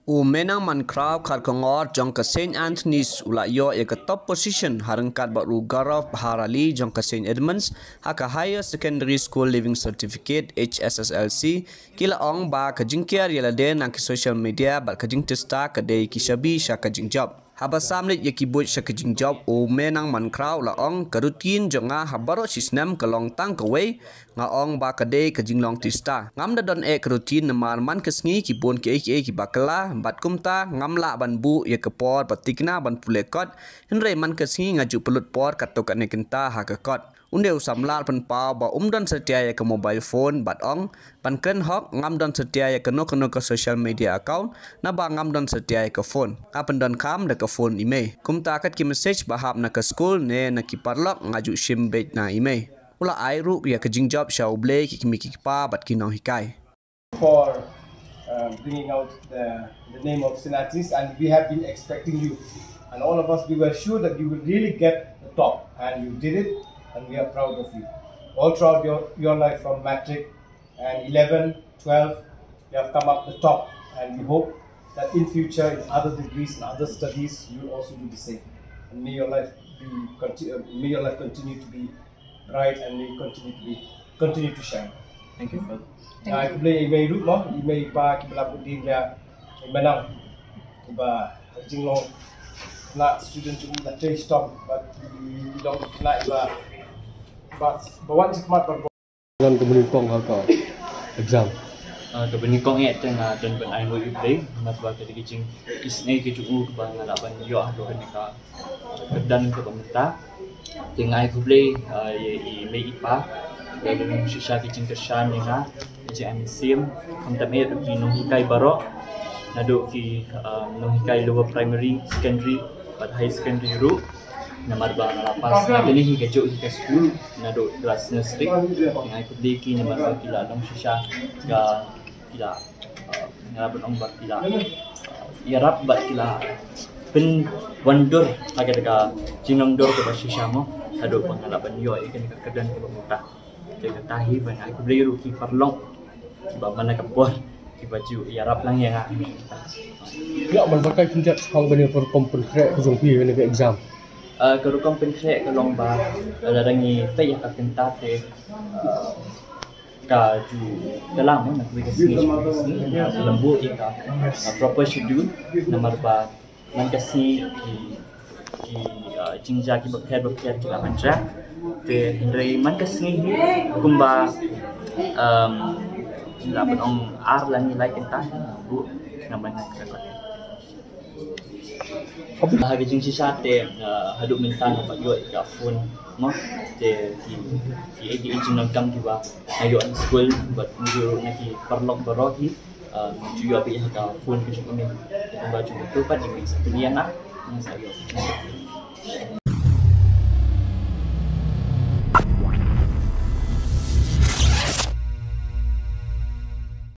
Menang man crowd kat kongor jong ke Saint Anthony's ulayo ke top position harangkat baru Gaurav Bharali jong ke Saint Edmunds haka Higher Secondary School Living Certificate HSSLC kila ong ba ke jingkiar yala den nang ke social media ba ke jing testa ke dei ki shabi sha ke jing job haba samlet ye ki boj sha ke jing job menang man crowd la ong ke rutin jonga habaro sistem ke long tang ke wei nga ong ba ke dei ke jing long testa ngam da don ke rutin namar man ke sngi ki bon ki bakla bat kumta ngamla ban bu ye ke por patikna ban pulekot henre man ke singi ngaju pelut por katok ne kenta ha ke kot unde usamlar pan pa ba umdon setia ye ke mobile phone bat ong pan ken hok ngam don setia ye ke no ke social media account na ba ngam don setia ye ke phone apan don kam de ke phone ime kumta kat ki message bahap na ke school ne na ki parlok ngaju sim bet na ime ula airu ye ke jing job shau ble ki mi ki pa bat ki no hikai for bringing out the name of Saint Anthony's, and we have been expecting you, and all of us, we were sure that you will really get the top, and you did it, and we are proud of you. All throughout your life, from matric and 11, 12, you have come up the top, and we hope that in future, in other degrees and other studies, you will also do the same. And may your life continue to be bright, and may you continue to shine. Thank you, Father. Aku boleh email dulu, no? Email pa kita putih dia menang. Iba jinglong nak student tu nak taste stop, but we don't nak iba. But one sekemat per. Dalam kebenikong haka exam. Kebenikong tengah dan penai boleh play, matwa ke kicing isne ke cukup bang laban yo do ka dan ke pemerintah. Tengah aku play ye ipa dalam sisa kicing kersan ni na JM SIM kontak me di Nohikai Barok nado ki Nohikai lower primary secondary pada high secondary ru namar ba lapas na ni hi kejo hi school nado kelas nursery ngai ku ki namar ba kila dong sisa ga kila ngabon ong ba kila yarap ba kila pen wonder agak dekat jinong dor ke sisa mo nado pengalaman yo ikan kedan ke pemerintah tahi banyak aku beli ruki parlong sebab mana kapor di baju Arab lang yang ini ya berbagai tindak hang benih for kompenkrek kujung pi benih ke exam kalau kompenkrek kalau ba ada rangi teh yang akan tate kaju dalam nak bagi sini lembu ika proper schedule nomor ba mangkasi ki jinja ki bakher kita mantra te dari mangkasi kumba laban ong ar lang nilai kita bu namanya kakak bahagi jing sisa te hadu mintan apa yo ka phone mo te ki jing nagam diwa ayo an school but mujur naki perlok barohi juga bi ka phone ki kami baju tu kan ini pilihan nak saya